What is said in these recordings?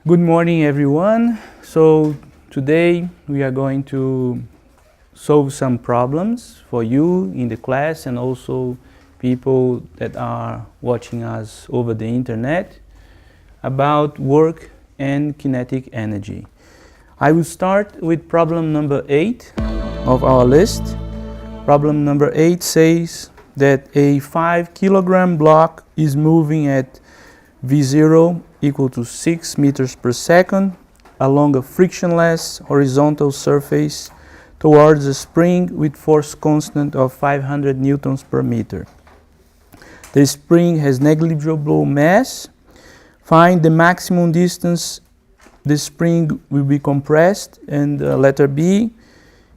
Good morning, everyone. So today we are going to solve some problems for you in the class and also people that are watching us over the internet about work and kinetic energy. I will start with problem number 8 of our list. Problem number 8 says that a 5 kilogram block is moving at V0 equal to 6 meters per second along a frictionless horizontal surface towards a spring with force constant of 500 newtons per meter. The spring has negligible mass. Find the maximum distance the spring will be compressed, and letter B,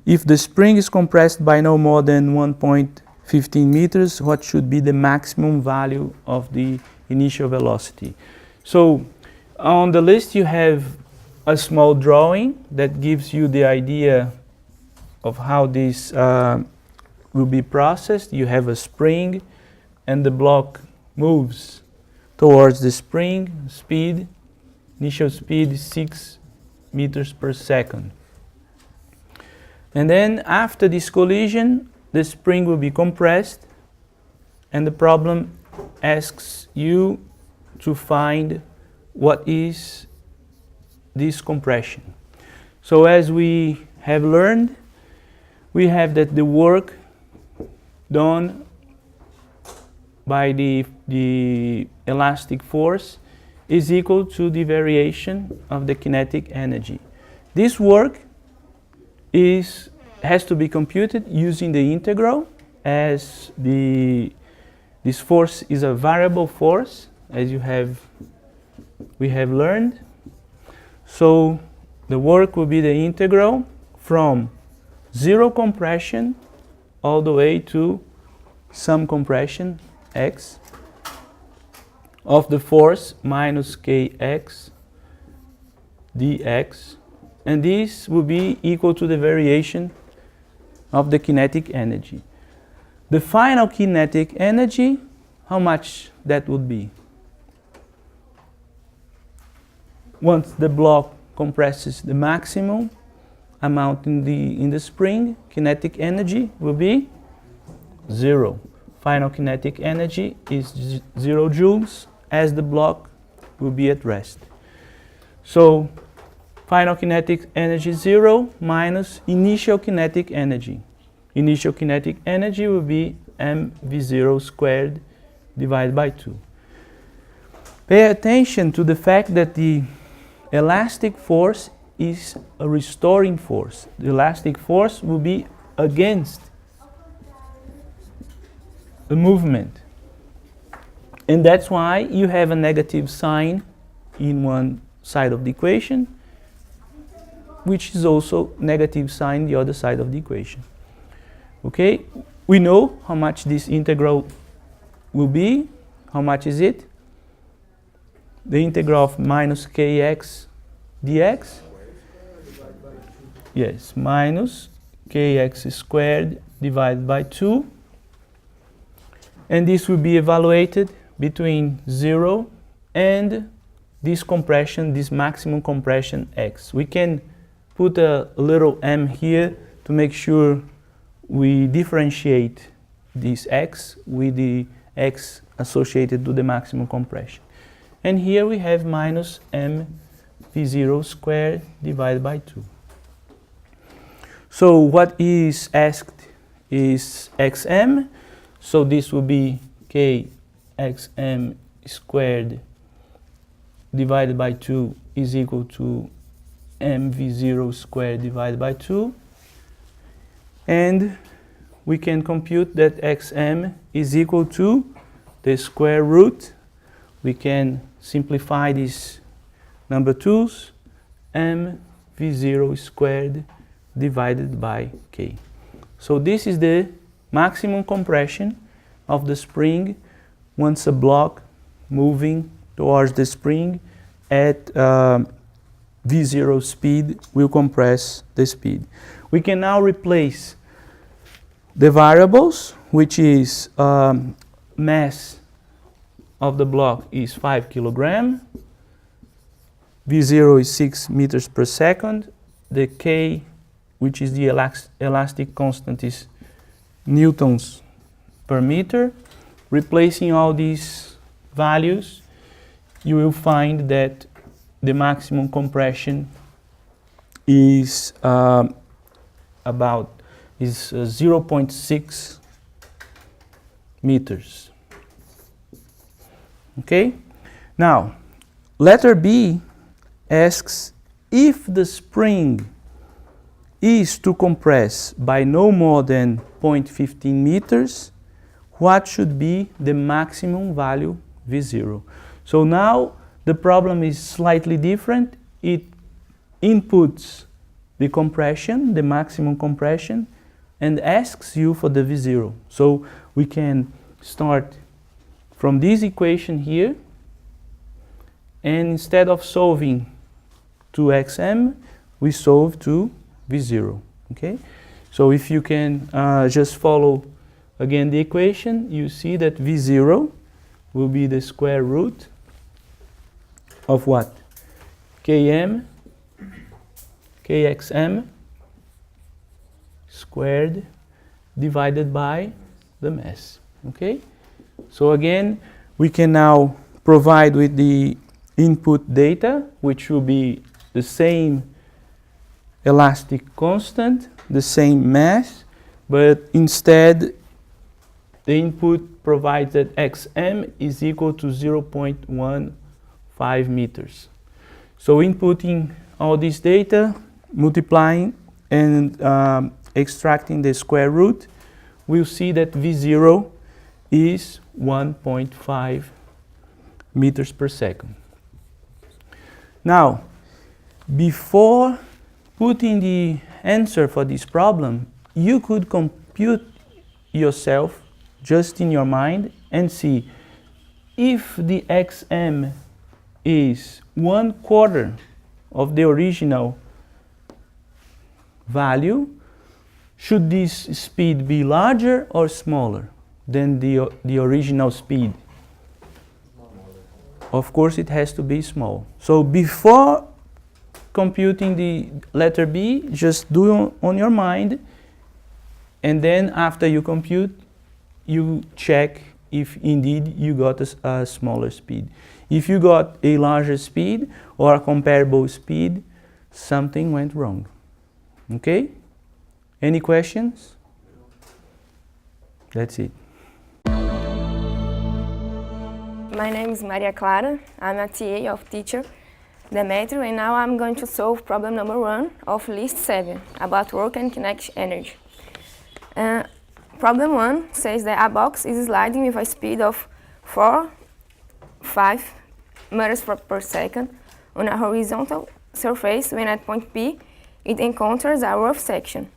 if the spring is compressed by no more than 1.15 meters, what should be the maximum value of the initial velocity? So on the list you have a small drawing that gives you the idea of how this will be processed. You have a spring and the block moves towards the spring. Speed, initial speed is 6 meters per second. And then after this collision, the spring will be compressed, and the problem asks you to find what is this compression. So as we have learned, we have that the work done by the elastic force is equal to the variation of the kinetic energy. This work has to be computed using the integral, as this force is a variable force, as we have learned. So the work will be the integral from zero compression all the way to some compression x of the force minus kx dx, and this will be equal to the variation of the kinetic energy. The final kinetic energy, how much that would be? Once the block compresses the maximum amount in the spring, kinetic energy will be 0. Final kinetic energy is 0 joules as the block will be at rest. So final kinetic energy 0 minus initial kinetic energy. Initial kinetic energy will be mv0 squared divided by 2. Pay attention to the fact that the elastic force is a restoring force. The elastic force will be against the movement. And that's why you have a negative sign in one side of the equation, which is also negative sign the other side of the equation. Okay, we know how much this integral will be. How much is it? The integral of minus kx dx? Yes, minus kx squared divided by 2. And this will be evaluated between 0 and this compression, this maximum compression x. We can put a little m here to make sure we differentiate this x with the x associated to the maximum compression. And here we have minus mv0 squared divided by 2. So what is asked is xm. So this will be kxm squared divided by 2 is equal to mv0 squared divided by 2. And we can compute that xm is equal to the square root. We can simplify these number 2's, mv0 squared divided by k. So this is the maximum compression of the spring once a block moving towards the spring at v0 speed will compress the speed. We can now replace the variables, which is mass of the block is 5 kilogram, V0 is 6 meters per second. The K, which is the elastic constant, is newtons per meter. Replacing all these values, you will find that the maximum compression is 0.6 meters. Okay? Now, letter B asks if the spring is to compress by no more than 0.15 meters, what should be the maximum value V0? So now the problem is slightly different. It inputs the compression, the maximum compression, and asks you for the V0. So we can start from this equation here, and instead of solving to xm, we solve to V0. Okay? So if you can just follow again the equation, you see that V0 will be the square root of what? Km Kxm squared divided by the mass. Okay? So again, we can now provide with the input data, which will be the same elastic constant, the same mass, but instead the input provides that xm is equal to 0.15 meters. So inputting all this data, multiplying and extracting the square root, we'll see that V0 is 1.5 meters per second. Now, before putting the answer for this problem, you could compute yourself just in your mind and see if the xm is 1/4 of the original value, should this speed be larger or smaller than the original speed? Of course, it has to be small. So before computing the letter B, just do on your mind, and then after you compute, you check if indeed you got a smaller speed. If you got a larger speed or a comparable speed, something went wrong. Okay? Any questions? That's it. My name is Maria Clara. I'm a TA of teacher Demétrio, and now I'm going to solve problem number 1 of list 7 about work and kinetic energy. Problem 1 says that a box is sliding with a speed of 4.5 meters per second on a horizontal surface when at point P it encounters a rough section.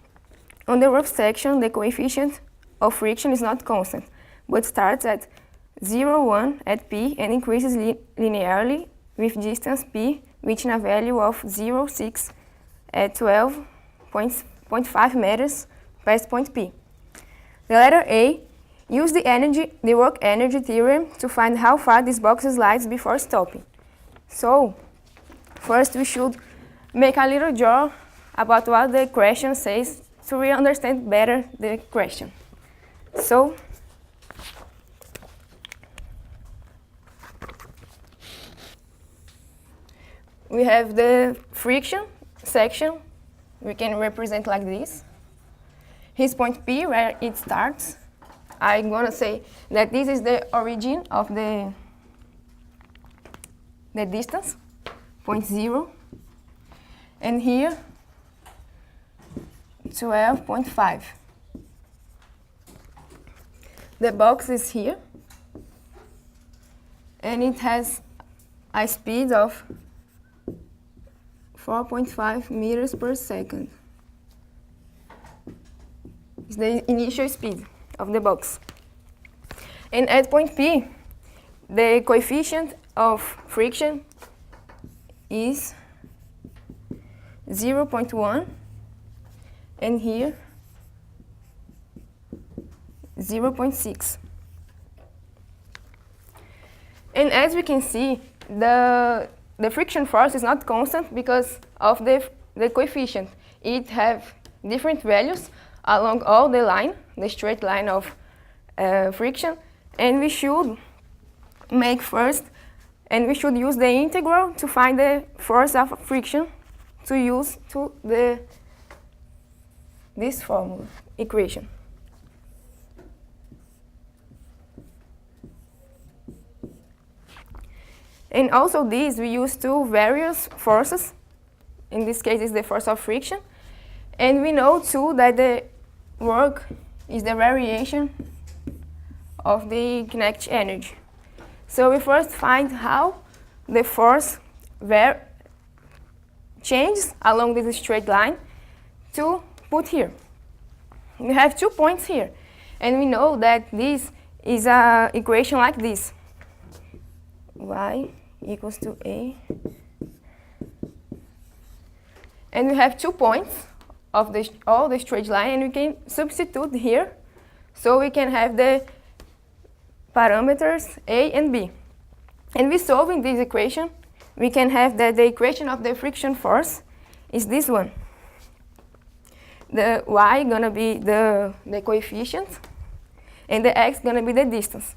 On the rough section, the coefficient of friction is not constant, but starts at 0.1 at P and increases linearly with distance P reaching a value of 0.6 at 12.5 meters past point P. The letter A, use the work energy theorem to find how far this box slides before stopping. So, first we should make a little draw about what the question says to really understand better the question. So, we have the friction section. We can represent like this. Here's point P where it starts. I'm gonna say that this is the origin of the distance, point 0. And here, 12.5. The box is here, and it has a speed of 4.5 meters per second. It's the initial speed of the box. And at point P, the coefficient of friction is 0.1, and here 0.6. And as we can see, the the friction force is not constant because of the coefficient. It have different values along all the line, the straight line of friction, and we should make first, and we should use the integral to find the force of friction to use to this formula, equation. And also these, we use two various forces. In this case, it's the force of friction. And we know too that the work is the variation of the kinetic energy. So we first find how the force changes along this straight line to put here. We have 2 points here. And we know that this is an equation like this. Y equals to A. And we have 2 points of all the straight line, and we can substitute here. So we can have the parameters A and B. And we solving this equation, we can have that the equation of the friction force is this one. The y gonna be the coefficient, and the x gonna be the distance.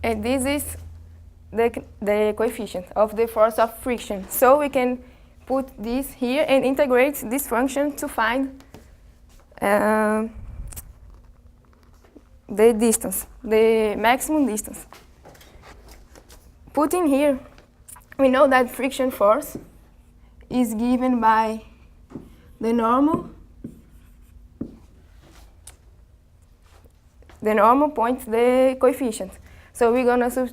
And this is the coefficient of the force of friction. So we can put this here and integrate this function to find the distance, the maximum distance. Putting here, we know that friction force is given by the normal point, the coefficient. So we're going to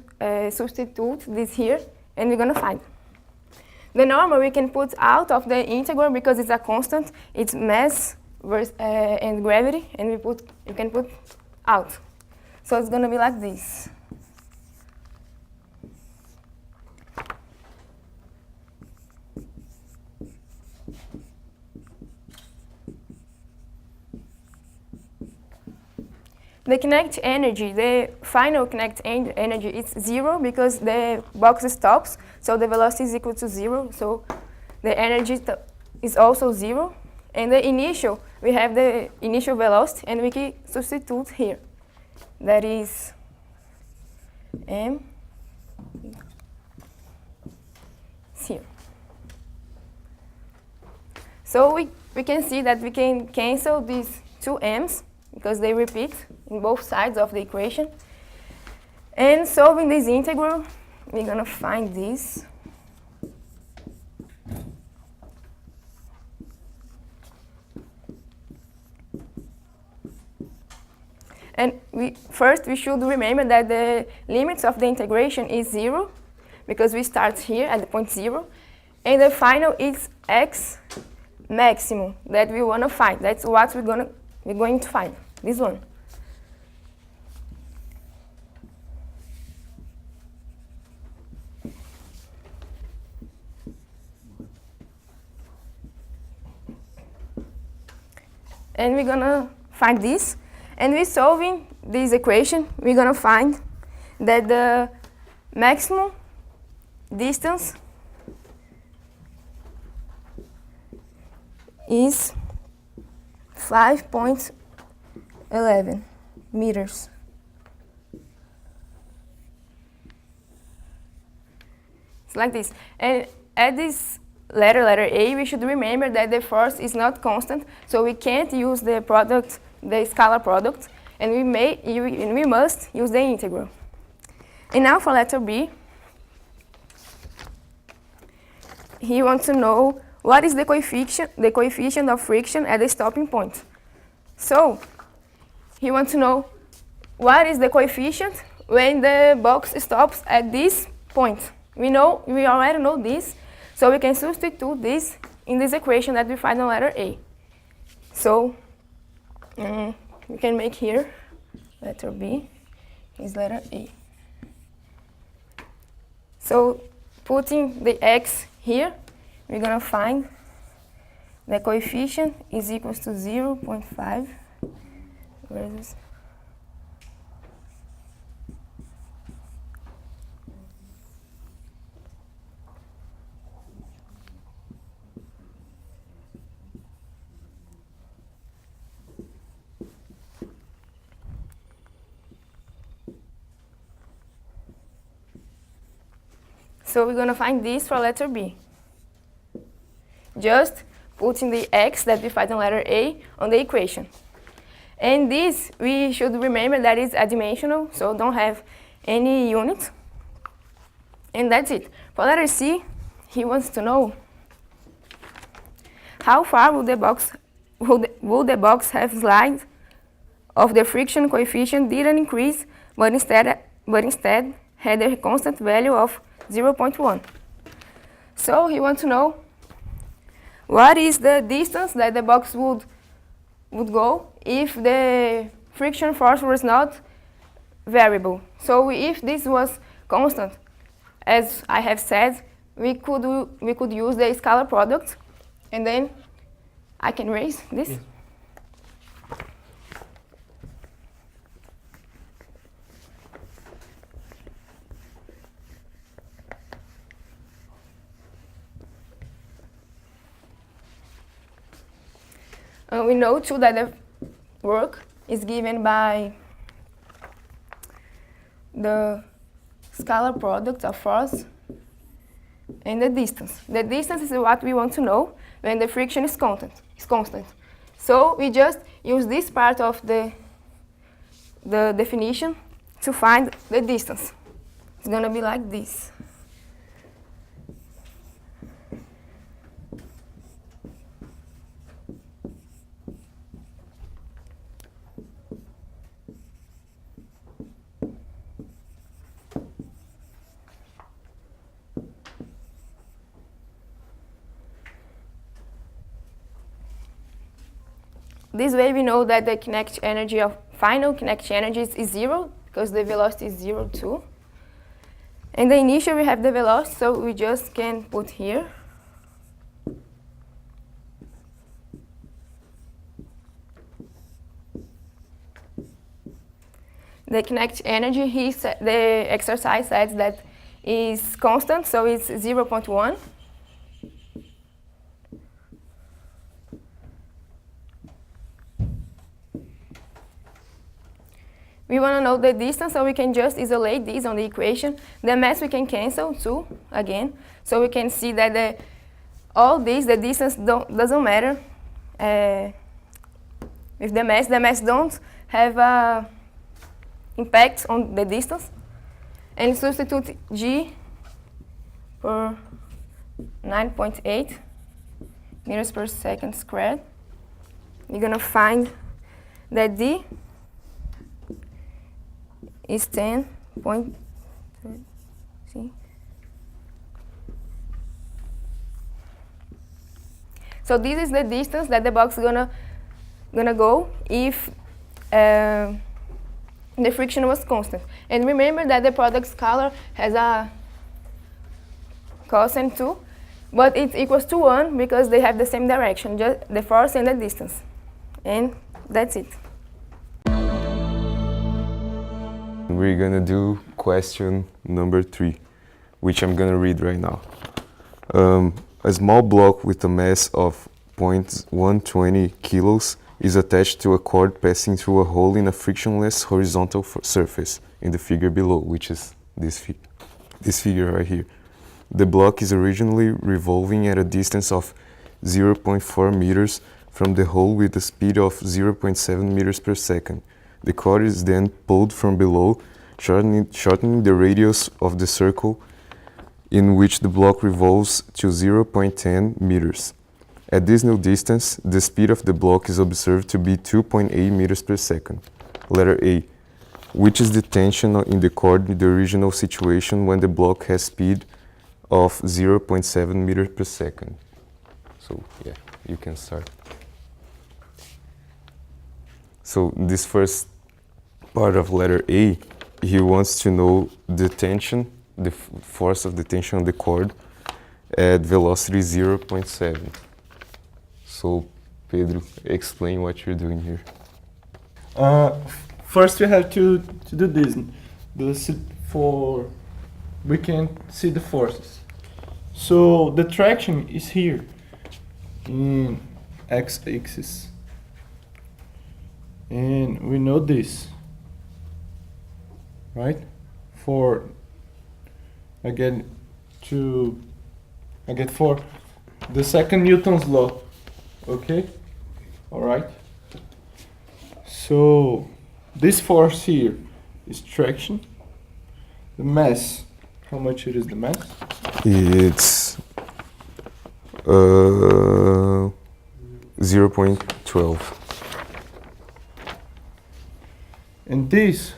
substitute this here, and we're going to find. The normal we can put out of the integral because it's a constant. It's mass versus, and gravity, and you can put out. So it's going to be like this. The kinetic energy, the final kinetic energy is 0 because the box stops, so the velocity is equal to 0, so the energy is also 0. And the initial, we have the initial velocity, and we can substitute here. That is m here. So we can see that we can cancel these two m's, because they repeat in both sides of the equation. And solving this integral, we're going to find this. And first we should remember that the limits of the integration is 0, because we start here at the point 0. And the final is x maximum that we want to find. That's what we're going to find, this one. And we're going to find this. And we're solving this equation. We're going to find that the maximum distance is 5.11 meters. It's like this. And at this letter A, we should remember that the force is not constant, so we can't use the product, the scalar product, and we must use the integral. And now for letter B, he wants to know what is the coefficient of friction at the stopping point. So he wants to know what is the coefficient when the box stops at this point. We already know this, so we can substitute this in this equation that we find on letter A. So we can make here letter B is letter A. So putting the x here, we're gonna find the coefficient is equals to 0.5 versus So we're gonna find this for letter B. Just putting the x that we find in letter A on the equation. And this, we should remember that it's adimensional, so don't have any units. And that's it. For letter C, he wants to know how far would the box have slid if the friction coefficient didn't increase, but instead had a constant value of 0.1. So he wants to know what is the distance that the box would go if the friction force was not variable. So if this was constant, as I have said, we could use the scalar product, and then I can erase this. Yes. We know too that the work is given by the scalar product of force and the distance. The distance is what we want to know when the friction is constant. So we just use this part of the definition to find the distance. It's going to be like this. This way we know that the kinetic energy of final kinetic energy is 0, because the velocity is 0 too. And the initial we have the velocity, so we just can put here. The kinetic energy, the exercise says that is constant, so it's 0.1. We want to know the distance, so we can just isolate this on the equation. The mass we can cancel too, again. So we can see that all this, the distance doesn't matter. With the mass don't have impact on the distance. And substitute G for 9.8 meters per second squared. We're going to find that D is 10.30. So this is the distance that the box is gonna go if the friction was constant. And remember that the product scalar has a cosine too, but it equals to 1 because they have the same direction, just the force and the distance. And that's it. We're gonna do question number 3, which I'm gonna read right now. A small block with a mass of 0.120 kilos is attached to a cord passing through a hole in a frictionless horizontal surface in the figure below, which is this figure right here. The block is originally revolving at a distance of 0.4 meters from the hole with a speed of 0.7 meters per second. The cord is then pulled from below, shortening the radius of the circle in which the block revolves to 0.10 meters. At this new distance, the speed of the block is observed to be 2.8 meters per second. Letter A. Which is the tension in the cord in the original situation when the block has speed of 0.7 meters per second? So, yeah, you can start. So this first part of letter A, he wants to know the tension, the force of the tension on the cord at velocity 0.7. So, Pedro, explain what you're doing here. First, you have to do this. We can see the forces. So the traction is here in x-axis, and we know this, right? For for the second Newton's law. Okay, all right. So this force here is traction. The mass, how much it is the mass? It's 0.12. And this,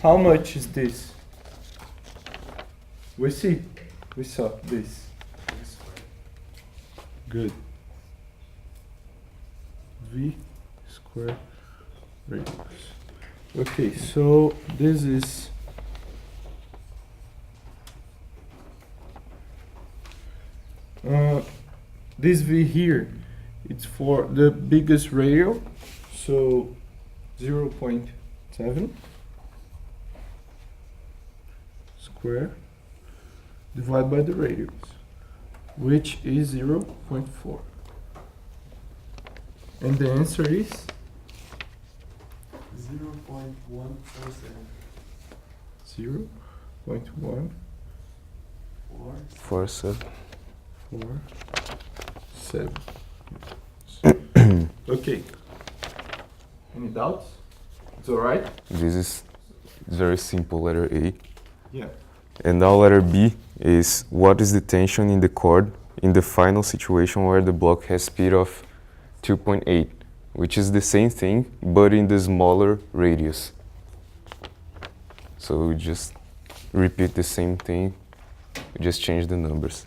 how much is this? We saw this. Good. V square radius. Okay, so this is this V here, it's for the biggest radius, so 0.7 square divided by the radius, which is 0.4. And the answer is 0.147. 0.147. 47. Okay. Any doubts? It's alright? This is very simple, letter A. Yeah. And now letter B is what is the tension in the cord in the final situation where the block has speed of 2.8, which is the same thing, but in the smaller radius. So we just repeat the same thing, we just change the numbers.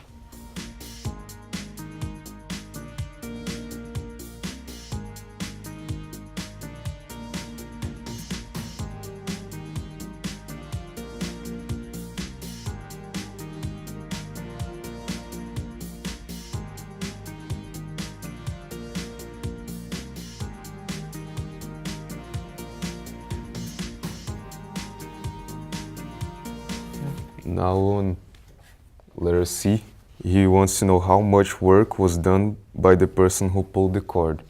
Now on letter C, he wants to know how much work was done by the person who pulled the cord.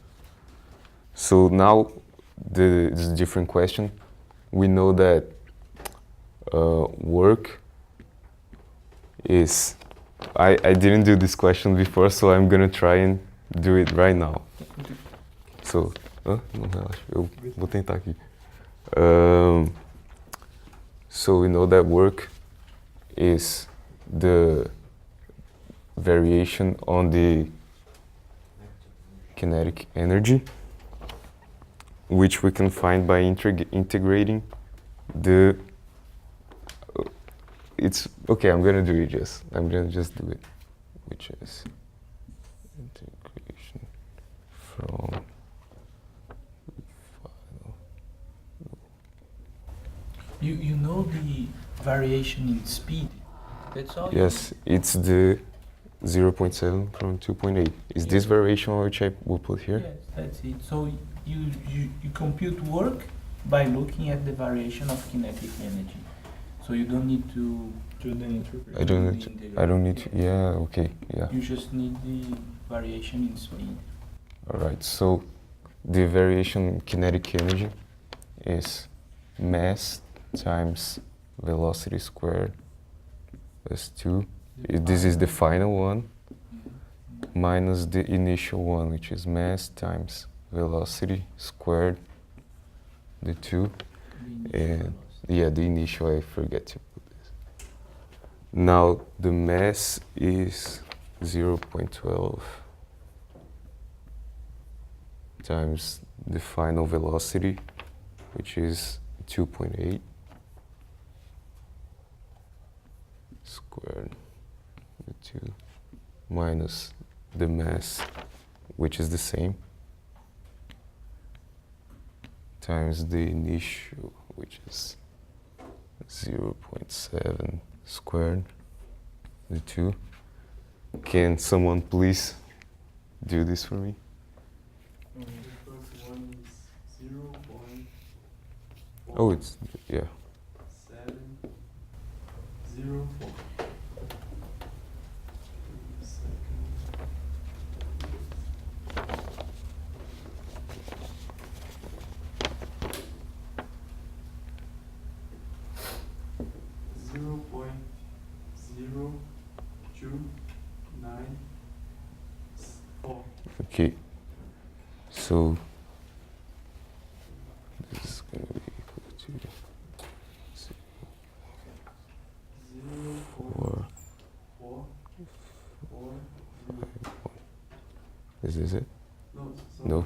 So now, this is a different question. We know that work is... I didn't do this question before, so I'm gonna try and do it right now. So, não relaxa, eu vou tentar aqui. So we know that work is the variation on the kinetic energy, which we can find by integrating the... it's okay, I'm gonna do it I'm gonna just do it, which is integration from final. You know the variation in speed? That's all? Yes, it's the 0.7 from 2.8. Is this variation which I will put here? Yes, that's it. So you compute work by looking at the variation of kinetic energy. So you don't need to Do the integration. I don't need to, yeah, okay, yeah. You just need the variation in speed. Alright, so the variation in kinetic energy is mass times velocity squared plus 2. This is the final one, minus the initial one, which is mass times velocity squared, the 2. And yeah, the initial, I forget to put this. Now the mass is 0.12 times the final velocity, which is 2.8 squared, the 2, minus the mass, which is the same, times the initial, which is 0.7 squared, the 2, Can someone please do this for me? The first one is 0.47. Oh, it's, yeah. 704. Zero point zero two nine four. Okay. So this is going to be equal to 4. 4 4 Is this it? No. No.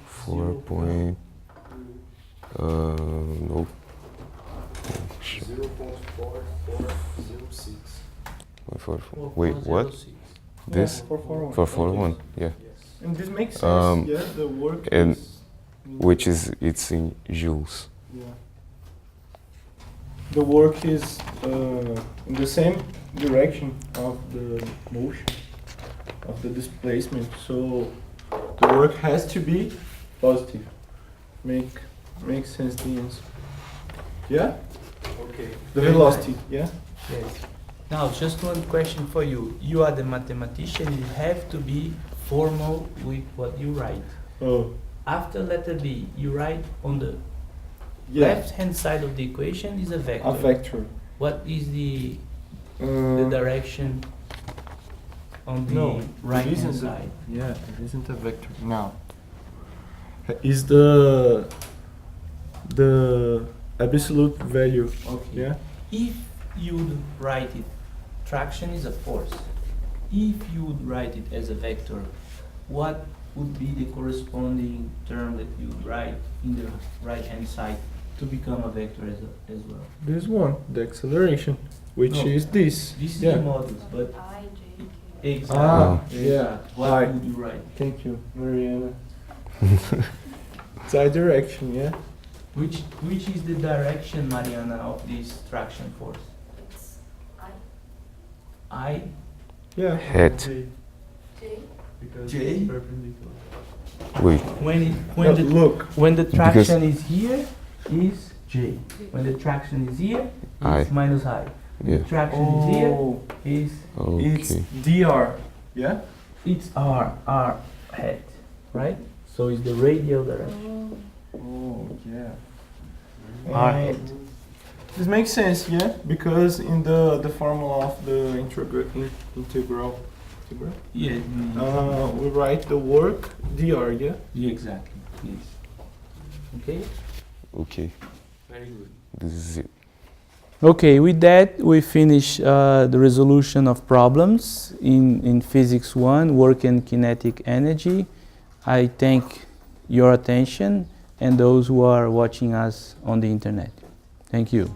4 point. No. 0.4406. Wait, what? This? 441. 441. Yeah. And this makes sense. Yeah, the work and is. Which is it's in joules. Yeah. The work is in the same direction of the motion, of the displacement. So the work has to be positive. Makes sense, the answer. Yeah? Okay. The velocity, yeah? Yes. Now, just one question for you. You are the mathematician, you have to be formal with what you write. Oh, After letter B, you write on the yeah. left-hand side of the equation is a vector. A vector. What is the Uh, direction on the No, it right-hand isn't side? Yeah, it isn't a vector. Now, is the absolute value. Okay. Yeah. If you would write it, traction is a force. If you would write it as a vector, what would be the corresponding term that you would write in the right-hand side to become a vector as well? This one, the acceleration, which No. is this. This is Yeah. the modulus, but exactly. Ah, exactly. yeah. What I- would you write? Thank you, Mariana. It's a direction, yeah. Which is the direction, Mariana, of this traction force? I. Yeah. Head. Because J? it's perpendicular. Wait. But look, When the traction is here, is J. When the traction is here, I. it's minus I. Yeah. The traction is here, is it's Okay. dr. Yeah. it's R head, right? So it's the radial direction. Oh, yeah. R head. This makes sense, yeah, because in the formula of the integral, Yeah. we write the work dr, yeah. Yeah, exactly. Yes. Okay. Okay. Very good. This is it. Okay, with that we finish the resolution of problems in Physics 1, work and kinetic energy. I thank your attention and those who are watching us on the internet. Thank you.